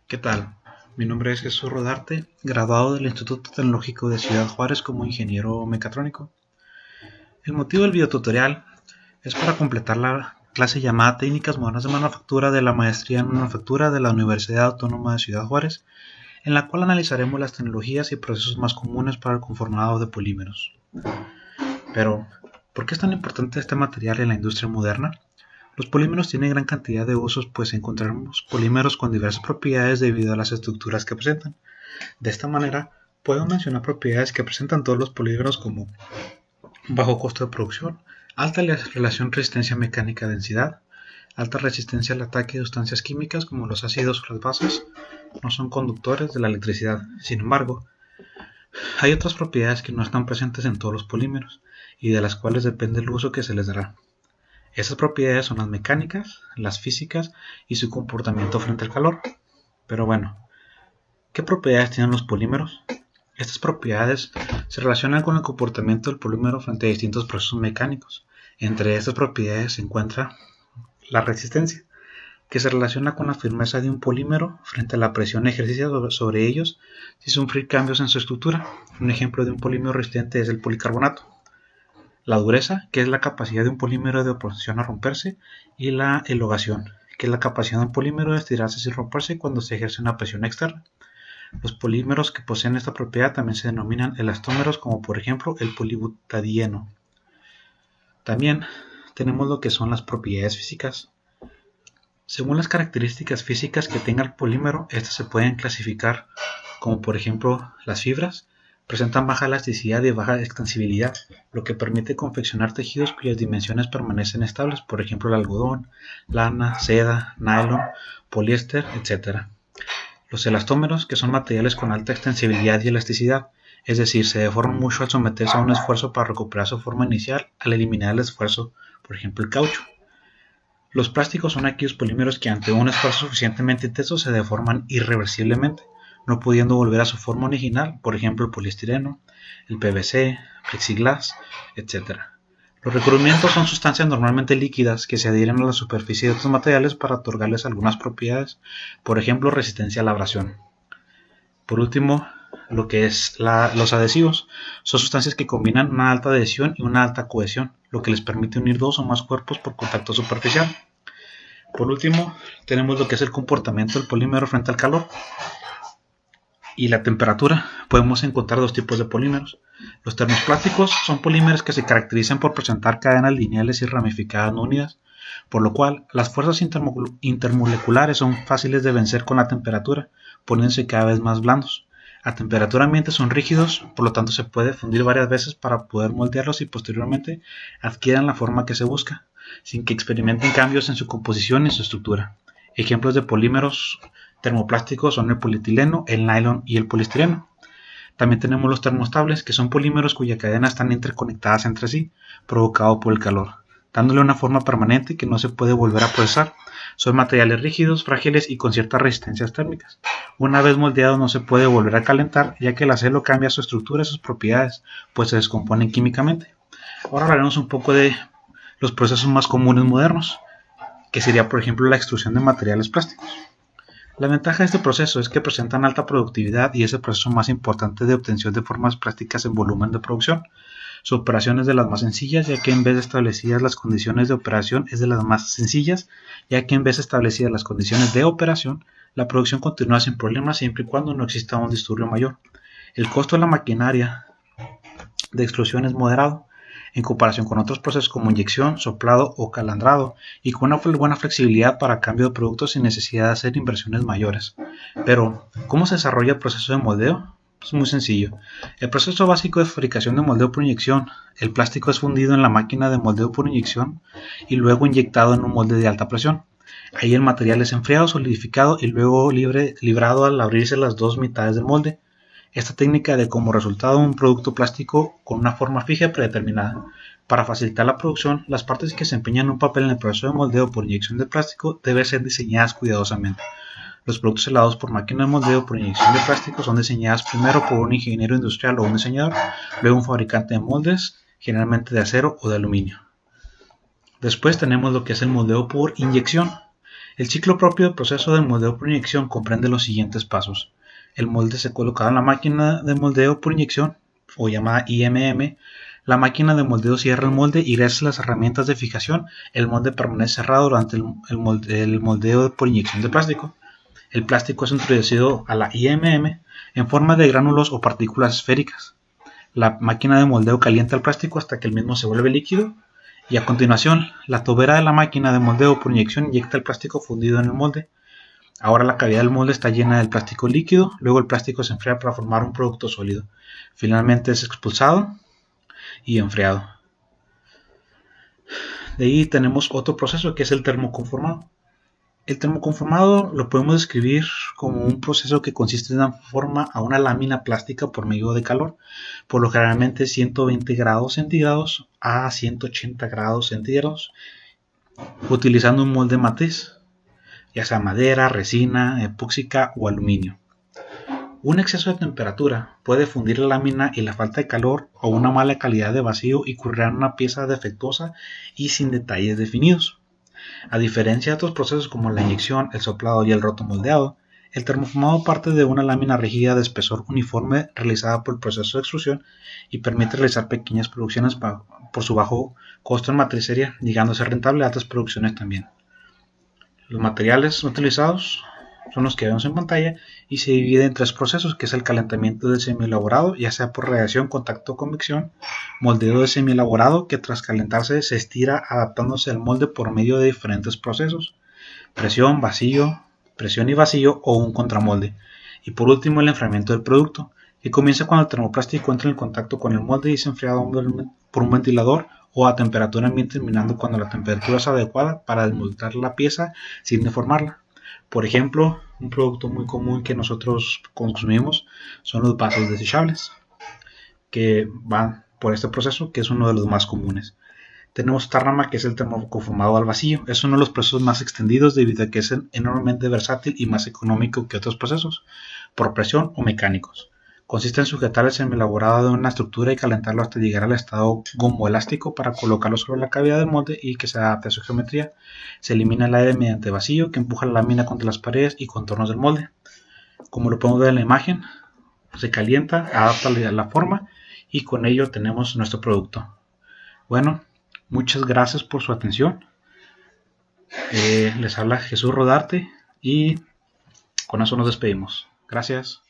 ¿Qué tal? Mi nombre es Jesús Rodarte, graduado del Instituto Tecnológico de Ciudad Juárez como ingeniero mecatrónico. El motivo del videotutorial es para completar la clase llamada Técnicas Modernas de Manufactura de la Maestría en Manufactura de la Universidad Autónoma de Ciudad Juárez, en la cual analizaremos las tecnologías y procesos más comunes para el conformado de polímeros. Pero, ¿por qué es tan importante este material en la industria moderna? Los polímeros tienen gran cantidad de usos, pues encontramos polímeros con diversas propiedades debido a las estructuras que presentan. De esta manera, puedo mencionar propiedades que presentan todos los polímeros como bajo costo de producción, alta relación resistencia mecánica-densidad, alta resistencia al ataque de sustancias químicas como los ácidos o las bases, no son conductores de la electricidad. Sin embargo, hay otras propiedades que no están presentes en todos los polímeros y de las cuales depende el uso que se les dará. Esas propiedades son las mecánicas, las físicas y su comportamiento frente al calor. Pero bueno, ¿qué propiedades tienen los polímeros? Estas propiedades se relacionan con el comportamiento del polímero frente a distintos procesos mecánicos. Entre estas propiedades se encuentra la resistencia, que se relaciona con la firmeza de un polímero frente a la presión ejercida sobre ellos sin sufrir cambios en su estructura. Un ejemplo de un polímero resistente es el policarbonato. La dureza, que es la capacidad de un polímero de oposición a romperse, y la elongación, que es la capacidad de un polímero de estirarse sin romperse cuando se ejerce una presión externa. Los polímeros que poseen esta propiedad también se denominan elastómeros, como por ejemplo el polibutadieno. También tenemos lo que son las propiedades físicas. Según las características físicas que tenga el polímero, estas se pueden clasificar como por ejemplo las fibras. Presentan baja elasticidad y baja extensibilidad, lo que permite confeccionar tejidos cuyas dimensiones permanecen estables, por ejemplo el algodón, lana, seda, nylon, poliéster, etc. Los elastómeros, que son materiales con alta extensibilidad y elasticidad, es decir, se deforman mucho al someterse a un esfuerzo para recuperar su forma inicial al eliminar el esfuerzo, por ejemplo el caucho. Los plásticos son aquellos polímeros que ante un esfuerzo suficientemente intenso se deforman irreversiblemente, no pudiendo volver a su forma original, por ejemplo el poliestireno, el PVC, plexiglas, etc. Los recubrimientos son sustancias normalmente líquidas que se adhieren a la superficie de otros materiales para otorgarles algunas propiedades, por ejemplo resistencia a la abrasión. Por último, lo que es los adhesivos, son sustancias que combinan una alta adhesión y una alta cohesión, lo que les permite unir dos o más cuerpos por contacto superficial. Por último, tenemos lo que es el comportamiento del polímero frente al calor y la temperatura. Podemos encontrar dos tipos de polímeros. Los termoplásticos son polímeros que se caracterizan por presentar cadenas lineales y ramificadas no unidas, por lo cual las fuerzas intermoleculares son fáciles de vencer con la temperatura, poniéndose cada vez más blandos. A temperatura ambiente son rígidos, por lo tanto se puede fundir varias veces para poder moldearlos y posteriormente adquieran la forma que se busca, sin que experimenten cambios en su composición y su estructura. Ejemplos de polímeros termoplásticos son el polietileno, el nylon y el poliestireno. También tenemos los termoestables, que son polímeros cuya cadena están interconectadas entre sí, provocado por el calor, dándole una forma permanente que no se puede volver a procesar. Son materiales rígidos, frágiles y con ciertas resistencias térmicas. Una vez moldeado no se puede volver a calentar, ya que el acero cambia su estructura y sus propiedades, pues se descomponen químicamente. Ahora hablaremos un poco de los procesos más comunes modernos, que sería por ejemplo la extrusión de materiales plásticos. La ventaja de este proceso es que presentan alta productividad y es el proceso más importante de obtención de formas plásticas en volumen de producción. Su operación es de las más sencillas, ya que en vez de establecidas las condiciones de operación es de las más sencillas, ya que en vez de establecidas las condiciones de operación, la producción continúa sin problemas siempre y cuando no exista un disturbio mayor. El costo de la maquinaria de extrusión es moderado, en comparación con otros procesos como inyección, soplado o calandrado, y con una buena flexibilidad para cambio de productos sin necesidad de hacer inversiones mayores. Pero, ¿cómo se desarrolla el proceso de moldeo? Es muy sencillo. El proceso básico de fabricación de moldeo por inyección. El plástico es fundido en la máquina de moldeo por inyección y luego inyectado en un molde de alta presión. Ahí el material es enfriado, solidificado y luego librado al abrirse las dos mitades del molde. Esta técnica da como resultado un producto plástico con una forma fija predeterminada. Para facilitar la producción, las partes que desempeñan un papel en el proceso de moldeo por inyección de plástico deben ser diseñadas cuidadosamente. Los productos elaborados por máquina de moldeo por inyección de plástico son diseñadas primero por un ingeniero industrial o un diseñador, luego un fabricante de moldes, generalmente de acero o de aluminio. Después tenemos lo que es el moldeo por inyección. El ciclo propio del proceso del moldeo por inyección comprende los siguientes pasos. El molde se coloca en la máquina de moldeo por inyección, o llamada IMM. La máquina de moldeo cierra el molde y gracias a las herramientas de fijación, el molde permanece cerrado durante el moldeo por inyección de plástico. El plástico es introducido a la IMM en forma de gránulos o partículas esféricas. La máquina de moldeo calienta el plástico hasta que el mismo se vuelve líquido y a continuación la tobera de la máquina de moldeo por inyección inyecta el plástico fundido en el molde. Ahora la cavidad del molde está llena del plástico líquido, luego el plástico se enfría para formar un producto sólido. Finalmente es expulsado y enfriado. De ahí tenemos otro proceso que es el termoconformado. El termoconformado lo podemos describir como un proceso que consiste en dar forma a una lámina plástica por medio de calor, por lo generalmente 120 grados centígrados a 180 grados centígrados, utilizando un molde matriz, ya sea madera, resina, epóxica o aluminio. Un exceso de temperatura puede fundir la lámina y la falta de calor o una mala calidad de vacío y crear una pieza defectuosa y sin detalles definidos. A diferencia de otros procesos como la inyección, el soplado y el rotomoldeado, el termoformado parte de una lámina rígida de espesor uniforme realizada por el proceso de extrusión y permite realizar pequeñas producciones por su bajo costo en matricería, llegando a ser rentable a altas producciones también. Los materiales utilizados son los que vemos en pantalla y se divide en tres procesos, que es el calentamiento del semielaborado, ya sea por radiación, contacto o convección, moldeo de semielaborado, que tras calentarse se estira adaptándose al molde por medio de diferentes procesos, presión, vacío, presión y vacío o un contramolde, y por último el enfriamiento del producto, que comienza cuando el termoplástico entra en contacto con el molde y es enfriado por un ventilador o a temperatura ambiente, terminando cuando la temperatura es adecuada para desmoldar la pieza sin deformarla. Por ejemplo, un producto muy común que nosotros consumimos son los vasos desechables, que van por este proceso, que es uno de los más comunes. Tenemos esta rama que es el termoconformado al vacío. Es uno de los procesos más extendidos debido a que es enormemente versátil y más económico que otros procesos, por presión o mecánicos. Consiste en sujetar el semielaborado de una estructura y calentarlo hasta llegar al estado gomboelástico para colocarlo sobre la cavidad del molde y que se adapte a su geometría. Se elimina el aire mediante vacío que empuja la lámina contra las paredes y contornos del molde. Como lo podemos ver en la imagen, se calienta, adapta la forma y con ello tenemos nuestro producto. Bueno, muchas gracias por su atención. Les habla Jesús Rodarte y con eso nos despedimos. Gracias.